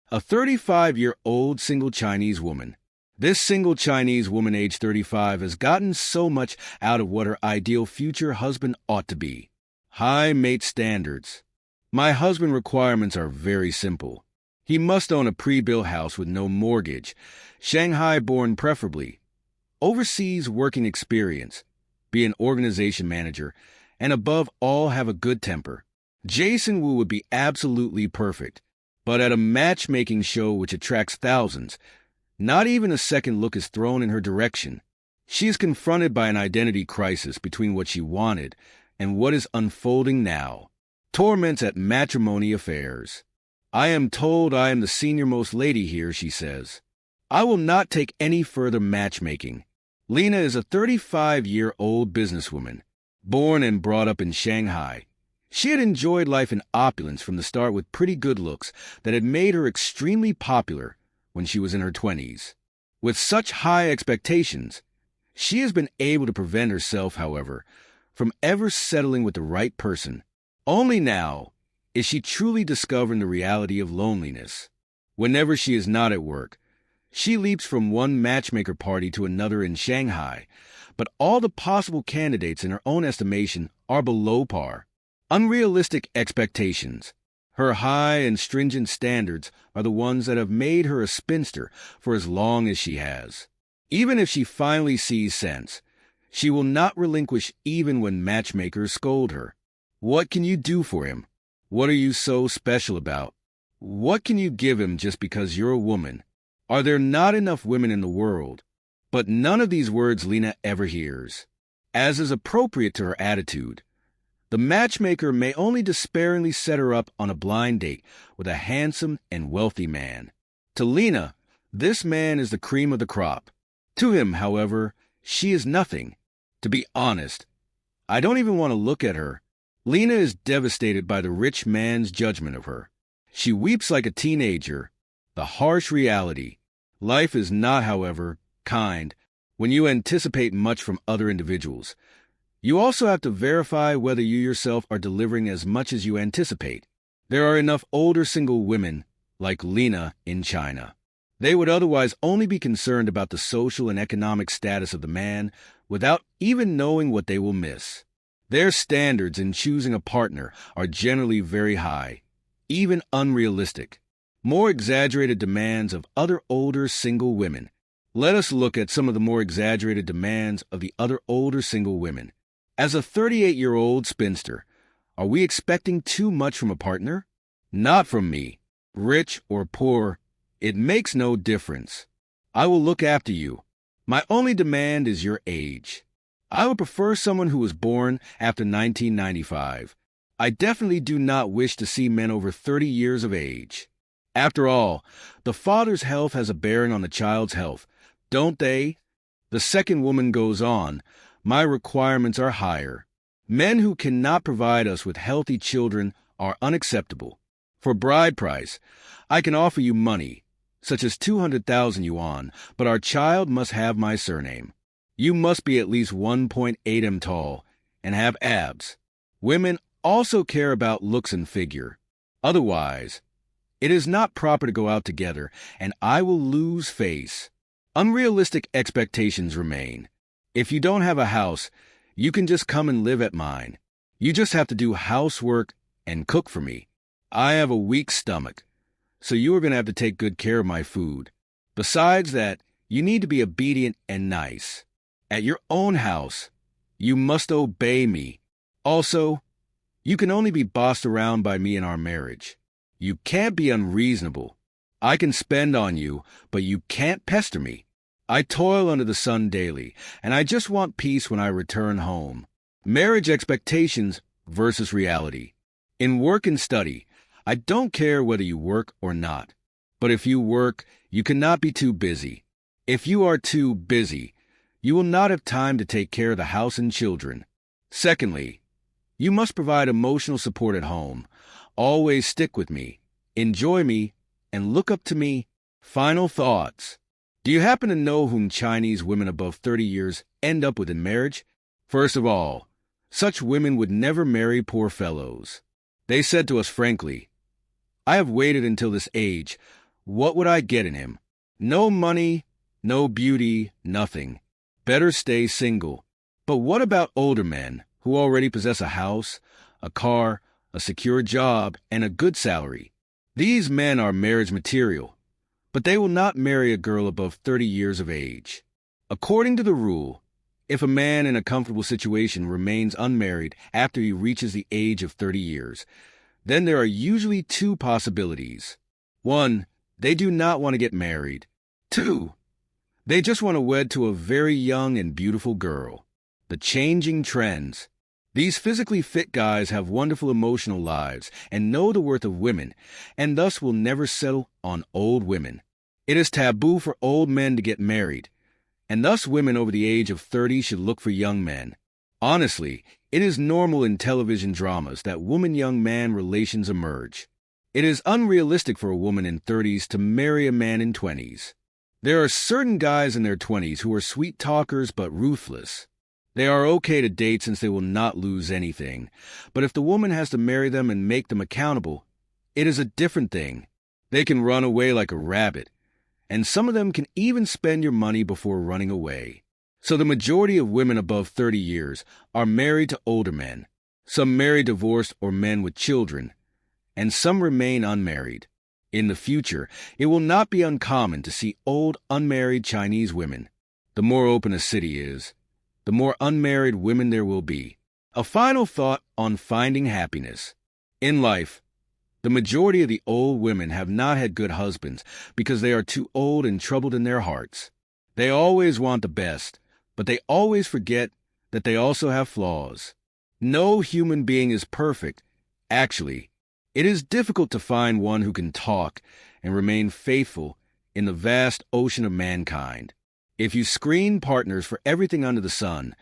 A 35-year-old single Chinese woman. This single Chinese woman aged 35 has gotten so much out of what her ideal future husband ought to be. High mate standards. My husband requirements are very simple. He must own a pre-built house with no mortgage, Shanghai-born preferably, overseas working experience, be an organization manager, and above all have a good temper. Jason Wu would be absolutely perfect, but at a matchmaking show which attracts thousands, not even a second look is thrown in her direction. She is confronted by an identity crisis between what she wanted and what is unfolding now. Torments at matrimony affairs. I am told I am the senior-most lady here, she says. I will not take any further matchmaking. Lena is a 35-year-old businesswoman, born and brought up in Shanghai. She had enjoyed life in opulence from the start with pretty good looks that had made her extremely popular when she was in her 20s. With such high expectations, she has been able to prevent herself, however, from ever settling with the right person. Only now is she truly discovering the reality of loneliness. Whenever she is not at work, she leaps from one matchmaker party to another in Shanghai, but all the possible candidates in her own estimation are below par. Unrealistic expectations. Her high and stringent standards are the ones that have made her a spinster for as long as she has. Even if she finally sees sense, she will not relinquish even when matchmakers scold her. What can you do for him? What are you so special about? What can you give him just because you're a woman? Are there not enough women in the world? But none of these words Lena ever hears. As is appropriate to her attitude, the matchmaker may only despairingly set her up on a blind date with a handsome and wealthy man. To Lena, this man is the cream of the crop. To him, however, she is nothing. To be honest, I don't even want to look at her. Lena is devastated by the rich man's judgment of her. She weeps like a teenager. The harsh reality. Life is not, however, kind when you anticipate much from other individuals. You also have to verify whether you yourself are delivering as much as you anticipate. There are enough older single women like Lena in China. They would otherwise only be concerned about the social and economic status of the man without even knowing what they will miss. Their standards in choosing a partner are generally very high, even unrealistic. More exaggerated demands of other older single women. Let us look at some of the more exaggerated demands of the other older single women. As a 38-year-old spinster, are we expecting too much from a partner? Not from me. Rich or poor, it makes no difference. I will look after you. My only demand is your age. I would prefer someone who was born after 1995. I definitely do not wish to see men over 30 years of age. After all, the father's health has a bearing on the child's health, don't they? The second woman goes on. My requirements are higher. Men who cannot provide us with healthy children are unacceptable. For bride price, I can offer you money, such as 200,000 yuan, but our child must have my surname. You must be at least 1.8 m tall and have abs. Women also care about looks and figure. Otherwise, it is not proper to go out together, and I will lose face. Unrealistic expectations remain. If you don't have a house, you can just come and live at mine. You just have to do housework and cook for me. I have a weak stomach, so you are going to have to take good care of my food. Besides that, you need to be obedient and nice. At your own house, you must obey me. Also, you can only be bossed around by me in our marriage. You can't be unreasonable. I can spend on you, but you can't pester me. I toil under the sun daily, and I just want peace when I return home. Marriage expectations versus reality. In work and study, I don't care whether you work or not. But if you work, you cannot be too busy. If you are too busy, you will not have time to take care of the house and children. Secondly, you must provide emotional support at home. Always stick with me, enjoy me, and look up to me. Final thoughts. Do you happen to know whom Chinese women above 30 years end up with in marriage? First of all, such women would never marry poor fellows. They said to us frankly, I have waited until this age, What would I get in him? No money, no beauty, nothing. Better stay single. But what about older men who already possess a house, a car, a secure job, and a good salary? These men are marriage material, but they will not marry a girl above 30 years of age. According to the rule, if a man in a comfortable situation remains unmarried after he reaches the age of 30 years, then there are usually two possibilities. 1, they do not want to get married. 2, they just want to wed to a very young and beautiful girl. The changing trends. These physically fit guys have wonderful emotional lives and know the worth of women, and thus will never settle on old women. It is taboo for old men to get married, and thus women over the age of 30 should look for young men. Honestly, it is normal in television dramas that woman-young man relations emerge. It is unrealistic for a woman in 30s to marry a man in 20s. There are certain guys in their 20s who are sweet talkers but ruthless. They are okay to date since they will not lose anything, but if the woman has to marry them and make them accountable, it is a different thing. They can run away like a rabbit, and some of them can even spend your money before running away. So the majority of women above 30 years are married to older men. Some marry divorced or men with children, and some remain unmarried. In the future, it will not be uncommon to see old, unmarried Chinese women. The more open a city is, the more unmarried women there will be. A final thought on finding happiness. In life, the majority of the old women have not had good husbands because they are too old and troubled in their hearts. They always want the best, but they always forget that they also have flaws. No human being is perfect. Actually, it is difficult to find one who can talk and remain faithful in the vast ocean of mankind. If you screen partners for everything under the sun,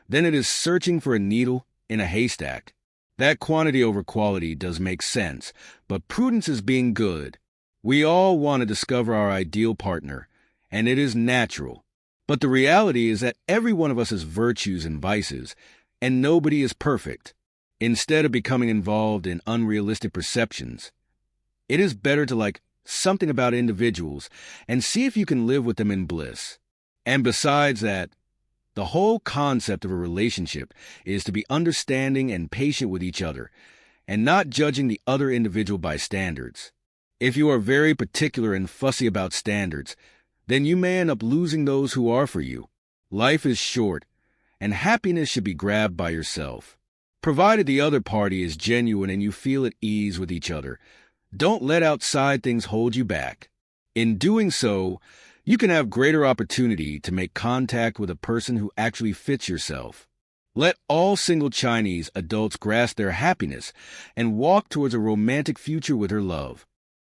then it is searching for a needle in a haystack. That quantity over quality does make sense, but prudence is being good. We all want to discover our ideal partner, and it is natural. But the reality is that every one of us has virtues and vices, and nobody is perfect. Instead of becoming involved in unrealistic perceptions, it is better to like something about individuals and see if you can live with them in bliss. And besides that, the whole concept of a relationship is to be understanding and patient with each other, and not judging the other individual by standards. If you are very particular and fussy about standards, then you may end up losing those who are for you. Life is short, and happiness should be grabbed by yourself. Provided the other party is genuine and you feel at ease with each other, don't let outside things hold you back. In doing so, you can have greater opportunity to make contact with a person who actually fits yourself. Let all single Chinese adults grasp their happiness and walk towards a romantic future with her love.